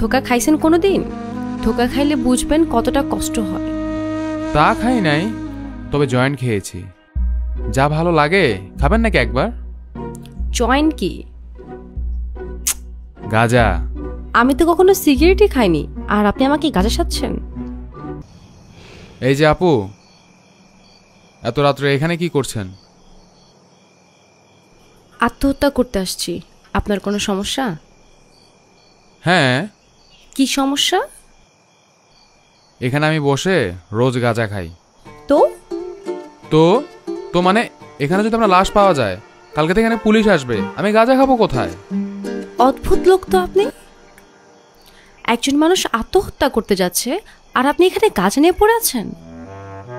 ধোকা খাইছেন কোনোদিন? ধোকা খাইলে বুঝবেন কতটা কষ্ট হয়। তা খাই নাই, তবে জয়েন্ট খেয়েছি। যা ভালো লাগে, খাবেন নাকি একবার? জয়েন্ট কি? গাঁজা। আমি তো কখনো সিগারেটই খাইনি, আর আপনি আমাকে গাঁজা সাচ্ছেন? এই যে আপু, এত রাত্রে এখানে কি করছেন? আত্মহত্যা করতে আসছি। আপনার কোনো সমস্যা? হ্যাঁ। কি সমস্যা? এখানে আমি বসে রোজ গাঁজা খাই। তো তো তো মানে এখানে যদি আমরা লাশ পাওয়া যায়, কালকে থেকে এখানে পুলিশ আসবে, আমি গাঁজা খাবো কোথায়? অদ্ভুত লোক তো আপনি। একজন মানুষ আত্মহত্যা করতে যাচ্ছে, আর আপনি এখানে গাঁজা নিয়ে পড়ে আছেন।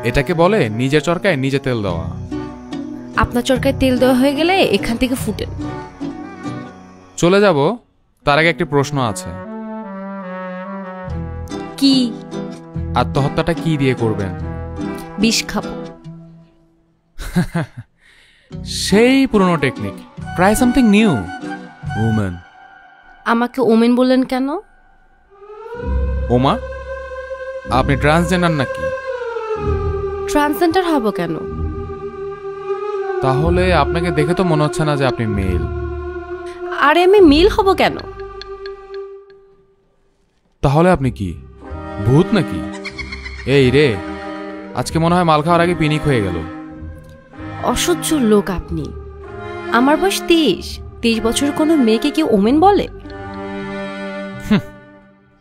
এটাকে বলে নিজের চরকায় নিজে তেল দেওয়া। আপনার চরকায় তেল দেওয়া হয়ে গেলে এখান থেকে ফুটেন। চলে যাব, তার আগে একটি প্রশ্ন আছে। কি? আত্মহত্যাটা কি দিয়ে করবেন? বিষ খাবো। সেই পুরনো technique, try something new woman. আমাকে ওমেন বললেন কেন? ওমা, আপনি ট্রান্সজেন্ডার নাকি? ট্রান্সজেন্ডার হব কেন? তাহলে আপনাকে দেখে তো মনে হচ্ছে না যে আপনি মেল। আরে আমি মিল হব কেন? তাহলে আপনি কি, ভূত নাকি? এই রে, আজকে মনে হয় মাল খাওয়ার আগে পিনিক হয়ে গেল। অসহ্য লোক আপনি। আমার বয়স 23 বছর কোনো মেয়েকে কেউ ওমেন বলে?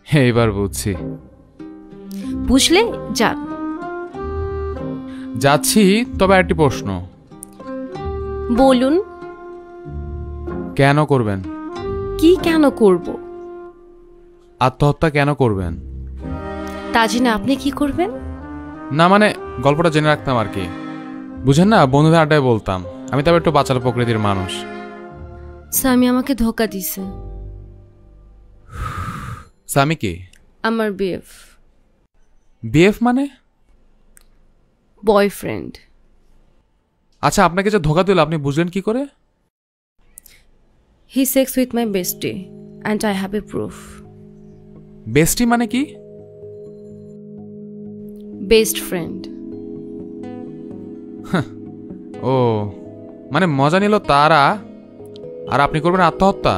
এইবার বুঝছি। বুঝলে যান। যাচ্ছি, তবে একটি প্রশ্ন। বলুন। কেন করবেন? কি কেন করব? আত্মহত্যা কেন করবেন? তা জেনে আপনি কি করবেন? না মানে গল্পটা জেনে রাখতাম আর কি। বুঝেন না, বন্ধুদের আড্ডায় বলতাম। আমি তবে একটু বাচাল প্রকৃতির মানুষ। স্বামী আমাকে ধোকা দিছে। স্বামী কি? আমার বিএফ। বিএফ মানে? বয়ফ্রেন্ড। আচ্ছা, আপনাকে যে ধোকা দিল আপনি বুঝলেন কি করে? He sex with my bestie and I have a proof. Bestie মানে কি? Best friend. ও, মানে মজা নিল তারা, আর আপনি করবেন আত্মহত্যা?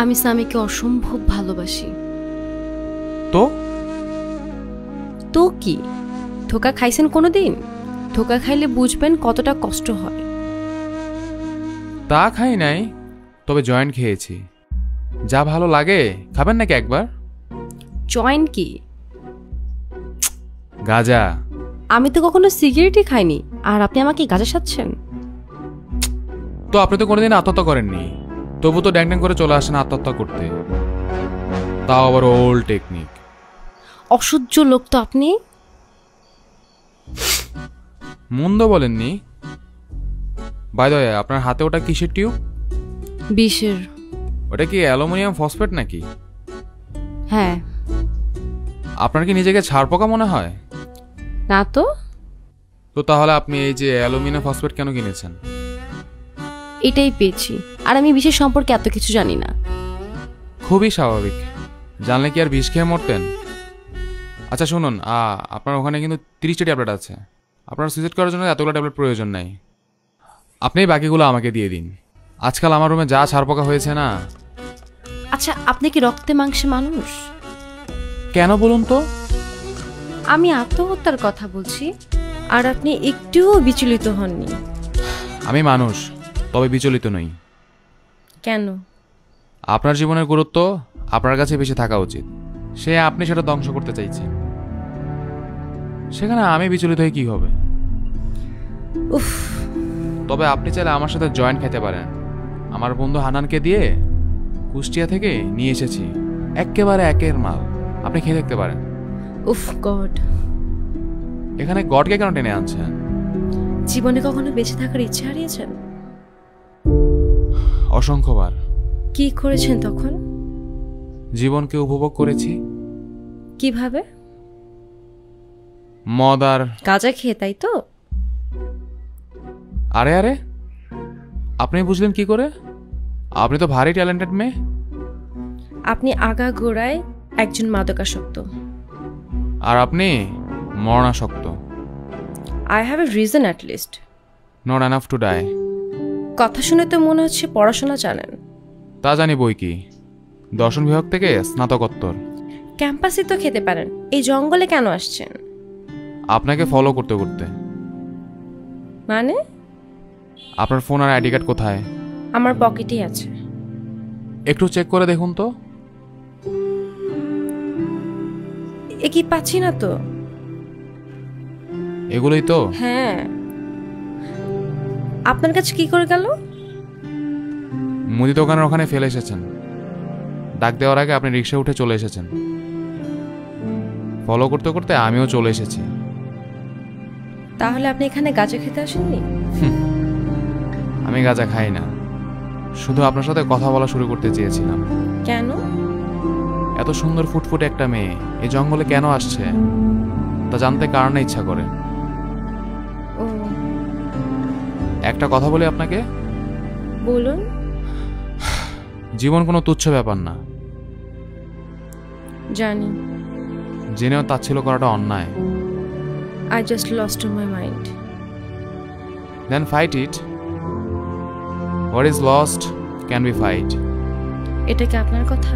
আমি স্বামীকে অসম্ভব ভালোবাসি। তো তো কি? ধোকা খাইছেন কোনোদিন? ধোকা খাইলে বুঝবেন কতটা কষ্ট হয়। তা খাই নাই, তবে জয়েন্ট খেয়েছি। যা ভালো লাগে, খাবেন নাকি একবার? জয়েন্ট কি? গাঁজা। আমি তো কখনো সিগারেটই খাইনি, আর আপনি আমাকে গাঁজা সাচ্ছেন? তো আপনি তো কোনোদিন আত্মহত্যা করেননি, তবু তো ড্যাং ড্যাং করে চলে আসেন আত্মহত্যা করতে, তাও আবার ওল্ড টেকনিক। অসহ্য লোক তো আপনি। মন্দ বলেননি। বাই দ্য ওয়ে, আপনার হাতে ওটা কিসের টিউব? বিষের। ওটা কি অ্যালুমিনিয়াম ফসফেট নাকি? হ্যাঁ। আপনার কি নিজেকে ছাড়পোকা মনে হয়? না তো। তো তাহলে আপনি এই যে অ্যালুমিনিয়াম ফসফেট কেন কিনেছেন? এটাই পেয়েছি, আর আমি বিষের সম্পর্কে এত কিছু জানি না। খুবই স্বাভাবিক, জানলে কি আর বিষ খেয়ে মরতেন? আচ্ছা শুনুন, আপনার ওখানে কিন্তু 30টি ট্যাবলেট আছে। আপনার সুইসাইড করার জন্য এতগুলো ট্যাবলেট প্রয়োজন নাই। আপনি বাকিগুলো আমাকে দিয়ে দিন। আজকাল আমার রুমে যা ছাড়পোকা হয়েছে না। আচ্ছা, আপনি কি রক্তে মাংসে মানুষ? কেন বলুন তো? আমি আত্মহত্যার কথা বলছি, আর আপনি একটুও বিচলিত হননি। আমি মানুষ, তবে বিচলিত নই। কেন? আপনার জীবনের গুরুত্ব আপনার কাছে বেশি থাকা উচিত। সে আপনি সেটা ধ্বংস করতে চাইছেন, সেখানে আমি বিচলিত হয়ে কি হবে? উফ। তবে আপনি চাইলে আমার সাথে জয়েন্ট খেতে পারেন। আমার বন্ধু হানানকে দিয়ে কুষ্টিয়া থেকে নিয়ে এসেছি, একেবারে একের মাল। আপনি খেয়ে দেখতে পারেন। উফ গড। এখানে গডকে কেন টেনে আনছেন? জীবনে কখনো বেঁচে থাকার ইচ্ছে হারিয়েছেন? অসংখ্যবার। কি করেছেন তখন? জীবনকে উপভোগ করেছি। কিভাবে? মদ আর গাঁজা খেয়ে, তাই তো? আরে আরে, আপনি বুঝলেন কি করে? আপনি তো ভারী ট্যালেন্টেড মেয়ে। আপনি আগাগোড়ায় একজন মাদকাসক্ত। আর আপনি মরণাসক্ত। I have a reason at least. Not enough to die. কথা শুনে তো মনে হচ্ছে পড়াশোনা জানেন। তা জানি বই কি, দর্শন বিভাগ থেকে স্নাতকোত্তর। ক্যাম্পাসে তো খেতে পারেন, এই জঙ্গলে কেন আসছেন? আপনাকে ফলো করতে করতে। মানে? আপনার ফোন আর আইডি কার্ড কোথায়? আমার পকেটেই আছে। একটু চেক করে দেখুন তো। এ কি পাচ্ছি না তো। এগুলোই তো। হ্যাঁ, আপনার কাছে কি করে গেল? মুদি দোকানের ওখানে ফেলে এসেছেন। ডাক দেওয়ার আগে আপনি রিক্সায় উঠে চলে এসেছেন। ফলো করতে করতে আমিও চলে এসেছি। তাহলে আপনি এখানে গাঁজা খেতে আসেননি? আমি গাঁজা খাই না, শুধু আপনার সাথে কথা বলা শুরু করতে চেয়েছিলাম। কেন? এত সুন্দর ফুটফুটে একটা মেয়ে এই জঙ্গলে কেন আসছে তা জানতে কার না ইচ্ছা করে। ও, একটা কথা বলি আপনাকে, বলুন। জীবন কোনো তুচ্ছ ব্যাপার না। জানি। জেনেও তাচ্ছিল্য করাটা অন্যায়। I just lost my mind. Then fight it. What is lost can be fight. এটা কি আপনার কথা?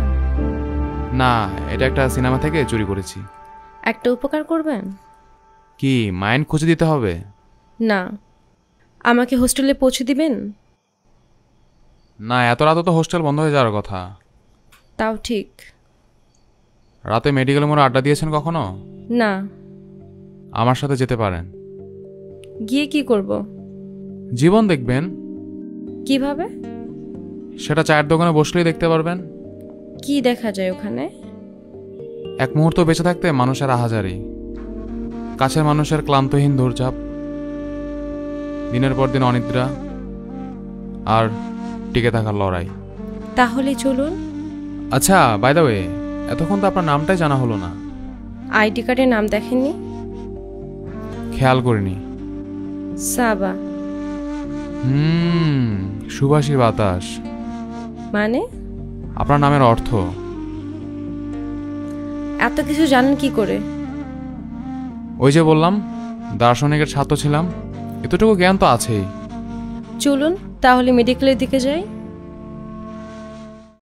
না, এটা একটা সিনেমা থেকে চুরি করেছি। একটা উপকার করবেন? কি মাইন্ড খুঁজে দিতে হবে? না, আমাকে হোস্টেলে পৌঁছে দিবেন? না, এত রাতে তো হোস্টেল বন্ধ হয়ে যাওয়ার কথা। তাও ঠিক। রাতে মেডিকেল মোড়ে আড্ডা দিয়েছেন কখনো? না। আমার সাথে যেতে পারেন। গিয়ে কি করব? জীবন দেখবেন। কিভাবে? সেটা চায়ের দোকানে বসলেই দেখতে পারবেন। কি দেখা যায় ওখানে? এক মুহূর্ত বেঁচে থাকতে মানুষের আহাজারি, কাছের মানুষের ক্লান্তহীন দৌড়ঝাঁপ, দিনের পর দিন অনিদ্রা, আর টিকে থাকার লড়াই। তাহলে চলুন। আচ্ছা, বাই দ্য ওয়ে, এতক্ষণ তো আপনার নামটাই জানা হলো না। আইডি কার্ডে নাম দেখেননি? খেয়াল করিনি। সাবা। সুবাসী বাতাস। মানে? আপনার নামের অর্থ। এত কিছু জানেন কি করে? ওই যে বললাম, দার্শনিকের ছাত্র ছিলাম, এতটুকু জ্ঞান তো আছেই। চলুন তাহলে মেডিকেলের দিকে যাই।